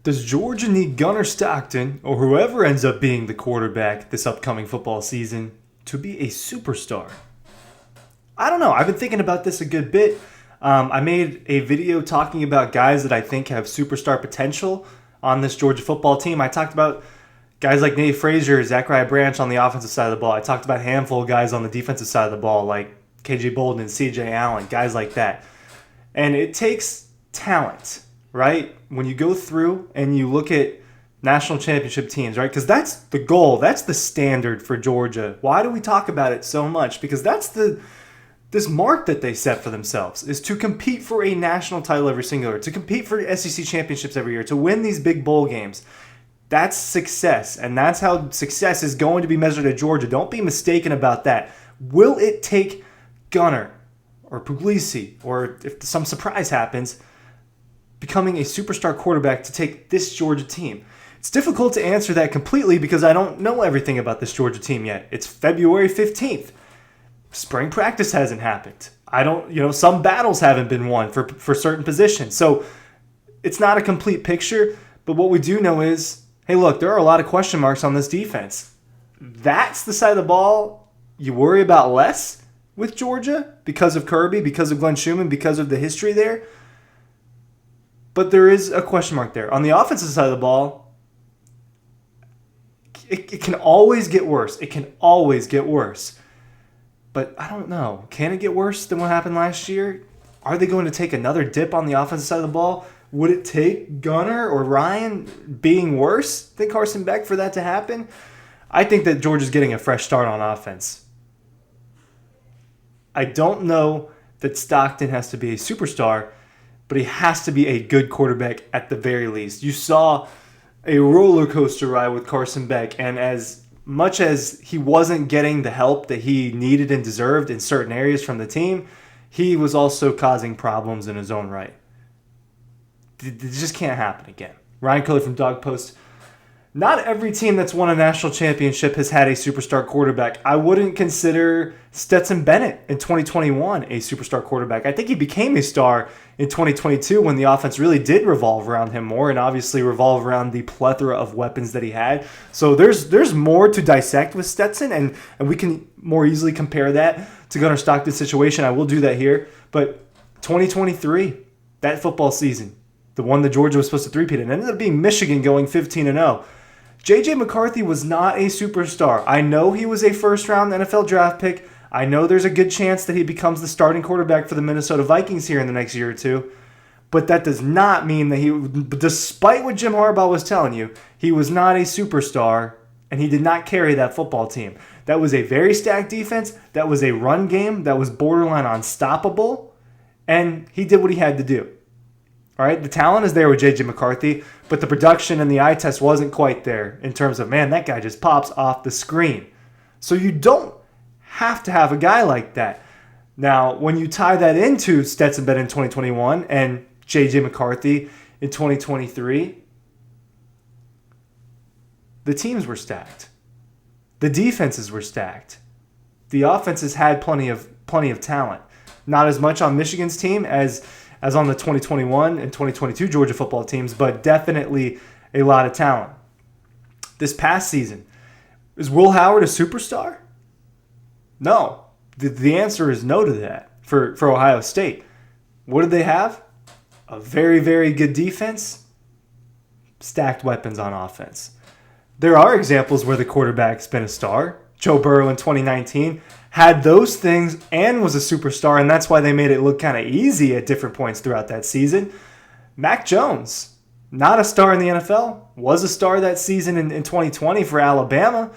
Does Georgia need Gunnar Stockton, or whoever ends up being the quarterback this upcoming football season, to be a superstar? I don't know. I've been thinking about this a good bit. I made a video talking about guys that I think have superstar potential on this Georgia football team. I talked about guys like Nate Frazier, Zachariah Branch on the offensive side of the ball. I talked about a handful of guys on the defensive side of the ball, like KJ Bolden and CJ Allen, guys like that. And it takes talent, right? When you go through and you look at national championship teams, right? Because that's the goal. That's the standard for Georgia. Why do we talk about it so much? Because that's this mark that they set for themselves, is to compete for a national title every single year, to compete for SEC championships every year, to win these big bowl games. That's success, and that's how success is going to be measured at Georgia. Don't be mistaken about that. Will it take Gunnar or Puglisi, or if some surprise happens, becoming a superstar quarterback to take this Georgia team? It's difficult to answer that completely because I don't know everything about this Georgia team yet. It's February 15th. Spring practice hasn't happened. Some battles haven't been won for certain positions. So it's not a complete picture, but what we do know is, hey, look, there are a lot of question marks on this defense. That's the side of the ball you worry about less with Georgia because of Kirby, because of Glenn Schumann, because of the history there. But there is a question mark there. On the offensive side of the ball, it can always get worse. It can always get worse. But I don't know. Can it get worse than what happened last year? Are they going to take another dip on the offensive side of the ball? Would it take Gunnar or Ryan being worse than Carson Beck for that to happen? I think that Georgia's getting a fresh start on offense. I don't know that Stockton has to be a superstar, but he has to be a good quarterback at the very least. You saw a roller coaster ride with Carson Beck, and as much as he wasn't getting the help that he needed and deserved in certain areas from the team, he was also causing problems in his own right. It just can't happen again. Ryan Curley from Dawg posts, not every team that's won a national championship has had a superstar quarterback. I wouldn't consider Stetson Bennett in 2021 a superstar quarterback. I think he became a star in 2022 when the offense really did revolve around him more, and obviously revolve around the plethora of weapons that he had. So there's more to dissect with Stetson, and we can more easily compare that to Gunnar Stockton's situation. I will do that here. But 2023, that football season, the one that Georgia was supposed to three-peat, and ended up being Michigan going 15-0. J.J. McCarthy was not a superstar. I know he was a first-round NFL draft pick. I know there's a good chance that he becomes the starting quarterback for the Minnesota Vikings here in the next year or two. But that does not mean that despite what Jim Harbaugh was telling you, he was not a superstar, and he did not carry that football team. That was a very stacked defense. That was a run game that was borderline unstoppable, and he did what he had to do. All right, the talent is there with J.J. McCarthy, but the production and the eye test wasn't quite there in terms of, man, that guy just pops off the screen. So you don't have to have a guy like that. Now, when you tie that into Stetson Bennett in 2021 and J.J. McCarthy in 2023, the teams were stacked. The defenses were stacked. The offenses had plenty of talent. Not as much on Michigan's team as on the 2021 and 2022 Georgia football teams, but definitely a lot of talent. This past season, is Will Howard a superstar? No. The answer is no to that for Ohio State. What did they have? A very, very good defense, stacked weapons on offense. There are examples where the quarterback's been a star. Joe Burrow in 2019 had those things and was a superstar, and that's why they made it look kind of easy at different points throughout that season. Mac Jones, not a star in the NFL, was a star that season in 2020 for Alabama,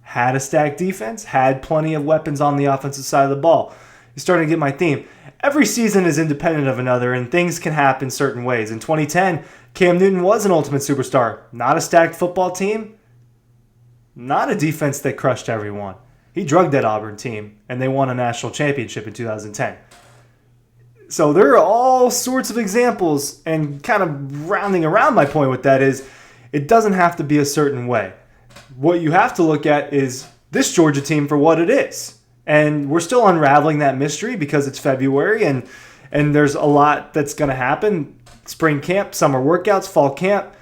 had a stacked defense, had plenty of weapons on the offensive side of the ball. You're starting to get my theme. Every season is independent of another, and things can happen certain ways. In 2010, Cam Newton was an ultimate superstar. Not a stacked football team, not a defense that crushed everyone. He drugged that Auburn team, and they won a national championship in 2010. So there are all sorts of examples, and kind of rounding around my point with that is it doesn't have to be a certain way. What you have to look at is this Georgia team for what it is. And we're still unraveling that mystery because it's February, and there's a lot that's going to happen. spring camp, summer workouts, fall camp,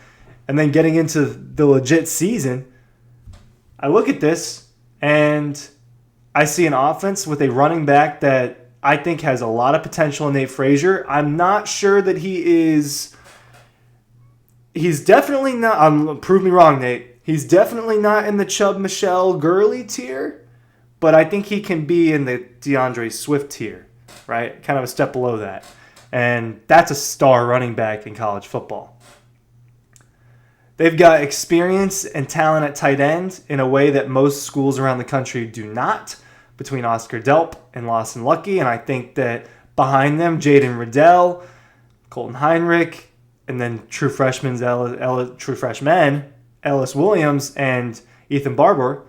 and then getting into the legit season, I look at this and I see an offense with a running back that I think has a lot of potential in Nate Frazier. I'm not sure that he's definitely not, prove me wrong, Nate. He's definitely not in the Chubb, Michelle, Gurley tier, but I think he can be in the DeAndre Swift tier, right? Kind of a step below that. And that's a star running back in college football. They've got experience and talent at tight end in a way that most schools around the country do not, between Oscar Delp and Lawson Lucky. And I think that behind them, Jaden Riddell, Colton Heinrich, and then true freshmen Ellis Williams and Ethan Barber,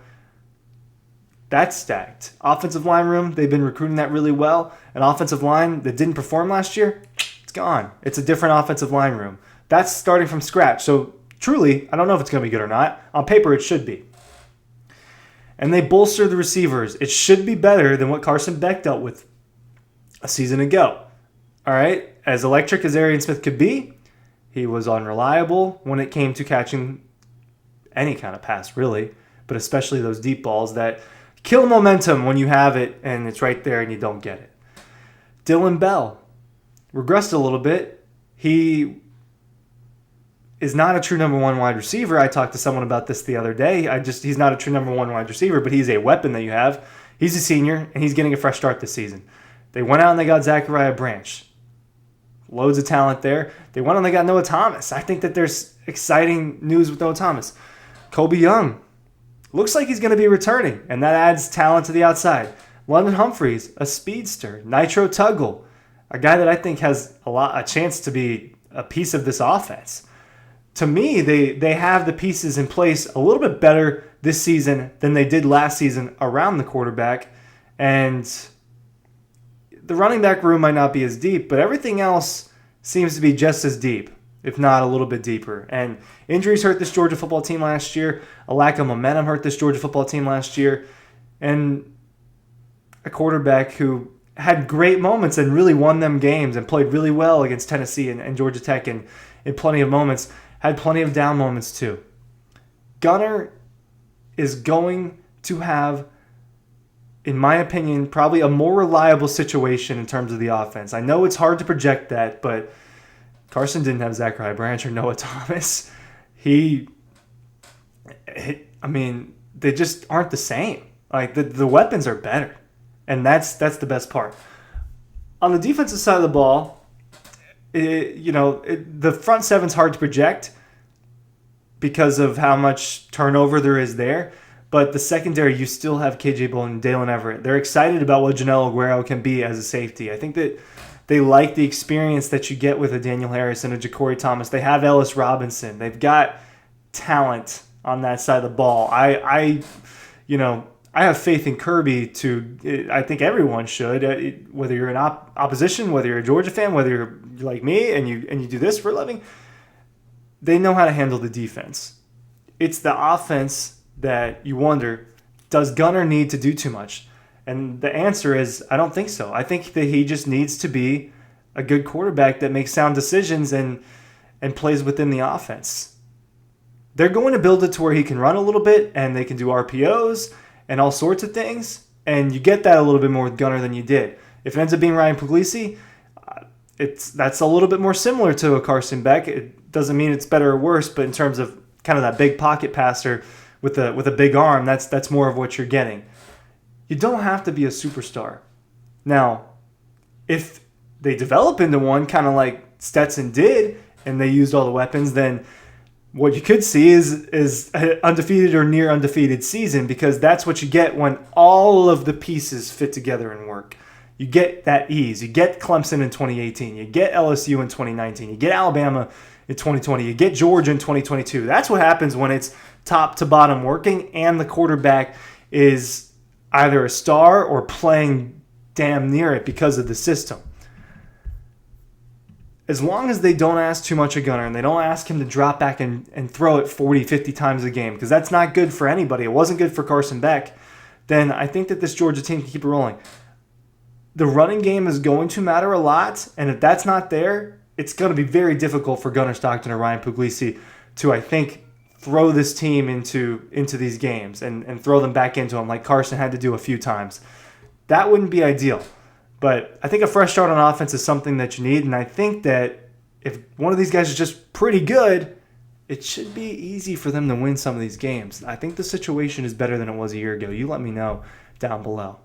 that's stacked. Offensive line room, they've been recruiting that really well. An offensive line that didn't perform last year, it's gone. It's a different offensive line room. That's starting from scratch. So truly, I don't know if it's going to be good or not. On paper, it should be. And they bolster the receivers. It should be better than what Carson Beck dealt with a season ago. All right? As electric as Arian Smith could be, he was unreliable when it came to catching any kind of pass, really, but especially those deep balls that kill momentum when you have it and it's right there and you don't get it. Dylan Bell regressed a little bit. He is not a true number one wide receiver. I talked to someone about this the other day. He's not a true number one wide receiver, but he's a weapon that you have. He's a senior, and he's getting a fresh start this season. They went out and they got Zachariah Branch. Loads of talent there. They went out and they got Noah Thomas. I think that there's exciting news with Noah Thomas. Kobe Young looks like he's going to be returning, and that adds talent to the outside. London Humphreys, a speedster. Nitro Tuggle, a guy that I think has a chance to be a piece of this offense. To me, they have the pieces in place a little bit better this season than they did last season around the quarterback. And the running back room might not be as deep, but everything else seems to be just as deep, if not a little bit deeper. And injuries hurt this Georgia football team last year. A lack of momentum hurt this Georgia football team last year. And a quarterback who had great moments and really won them games and played really well against Tennessee and Georgia Tech in plenty of moments, had plenty of down moments too. Gunner is going to have, in my opinion, probably a more reliable situation in terms of the offense. I know it's hard to project that, but Carson didn't have Zachariah Branch or Noah Thomas. They just aren't the same. Like the weapons are better, and that's the best part. On the defensive side of the ball, the front seven's hard to project because of how much turnover there is there. But the secondary, you still have KJ Bolden and Dalen Everett. They're excited about what Janelle Aguero can be as a safety. I think that they like the experience that you get with a Daniel Harris and a Ja'Cory Thomas. They have Ellis Robinson. They've got talent on that side of the ball. I have faith in Kirby I think everyone should, whether you're in opposition, whether you're a Georgia fan, whether you're like me and you do this for a living. They know how to handle the defense. It's the offense that you wonder, does Gunner need to do too much? And the answer is, I don't think so. I think that he just needs to be a good quarterback that makes sound decisions and plays within the offense. They're going to build it to where he can run a little bit and they can do RPOs and all sorts of things. And you get that a little bit more with Gunner than you did. If it ends up being Ryan Puglisi, that's a little bit more similar to a Carson Beck. It doesn't mean it's better or worse, but in terms of kind of that big pocket passer with a big arm, that's more of what you're getting. You don't have to be a superstar. Now, if they develop into one, kind of like Stetson did, and they used all the weapons, then what you could see is an undefeated or near undefeated season, because that's what you get when all of the pieces fit together and work. You get that ease. You get Clemson in 2018. You get LSU in 2019. You get Alabama in 2020. You get Georgia in 2022. That's what happens when it's top to bottom working and the quarterback is either a star or playing damn near it because of the system. As long as they don't ask too much of Gunner and they don't ask him to drop back and throw it 40, 50 times a game, because that's not good for anybody. It wasn't good for Carson Beck. Then I think that this Georgia team can keep it rolling. The running game is going to matter a lot, and if that's not there, it's going to be very difficult for Gunnar Stockton or Ryan Puglisi to, I think, throw this team into these games and throw them back into them like Carson had to do a few times. That wouldn't be ideal. But I think a fresh start on offense is something that you need, and I think that if one of these guys is just pretty good, it should be easy for them to win some of these games. I think the situation is better than it was a year ago. You let me know down below.